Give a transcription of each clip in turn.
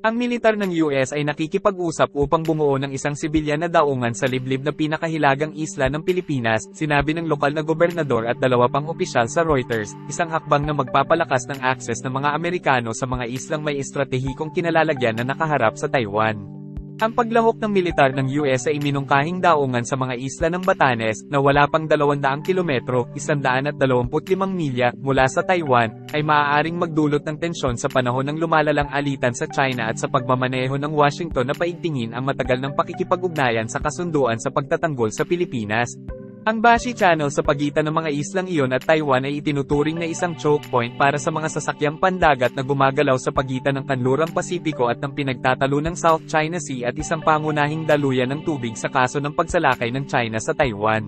Ang militar ng US ay nakikipag-usap upang bumuo ng isang sibilyan na daungan sa liblib na pinakahilagang isla ng Pilipinas, sinabi ng lokal na gobernador at dalawa pang opisyal sa Reuters, isang hakbang na magpapalakas ng akses ng mga Amerikano sa mga islang may estratehikong kinalalagyan na nakaharap sa Taiwan. Ang paglahok ng militar ng US ay iminungkahing daungan sa mga isla ng Batanes, na wala pang 200 kilometro, 125 milya, mula sa Taiwan, ay maaaring magdulot ng tensyon sa panahon ng lumalalang alitan sa China at sa pagmamaneho ng Washington na paigtingin ang matagal ng pakikipag-ugnayan sa kasunduan sa pagtatanggol sa Pilipinas. Ang Bashi Channel sa pagitan ng mga islang iyon at Taiwan ay itinuturing na isang choke point para sa mga sasakyang pandagat na gumagalaw sa pagitan ng Kanlurang Pasipiko at ng pinagtatalo ng South China Sea at isang pangunahing daluyan ng tubig sa kaso ng pagsalakay ng China sa Taiwan.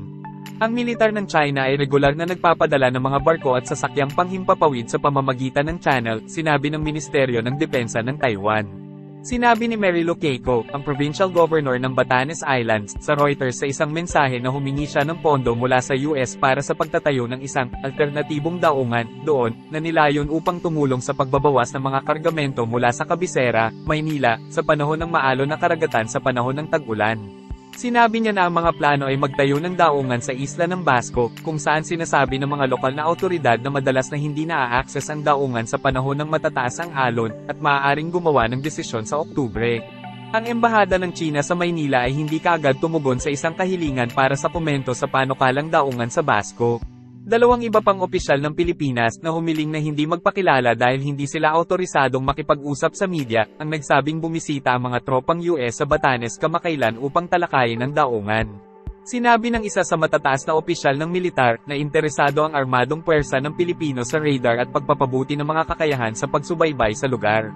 Ang militar ng China ay regular na nagpapadala ng mga barko at sasakyang panghimpapawid sa pamamagitan ng channel, sinabi ng Ministeryo ng Depensa ng Taiwan. Sinabi ni Mary Lou Keiko, ang provincial governor ng Batanes Islands, sa Reuters sa isang mensahe na humingi siya ng pondo mula sa US para sa pagtatayo ng isang alternatibong daungan doon, na nilayon upang tumulong sa pagbabawas ng mga kargamento mula sa Cabecera, Maynila, sa panahon ng maalon na karagatan sa panahon ng tag-ulan. Sinabi niya na ang mga plano ay magtayo ng daungan sa isla ng Basco, kung saan sinasabi ng mga lokal na awtoridad na madalas na hindi naa-access ang daungan sa panahon ng matataas ang alon, at maaaring gumawa ng desisyon sa Oktubre. Ang Embahada ng China sa Maynila ay hindi kaagad tumugon sa isang kahilingan para sa komento sa panukalang daungan sa Basco. Dalawang iba pang opisyal ng Pilipinas na humiling na hindi magpakilala dahil hindi sila autorisadong makipag-usap sa media, ang nagsabing bumisita ang mga tropang US sa Batanes kamakailan upang talakayin ang daungan. Sinabi ng isa sa matataas na opisyal ng militar, na interesado ang armadong puwersa ng Pilipino sa radar at pagpapabuti ng mga kakayahan sa pagsubaybay sa lugar.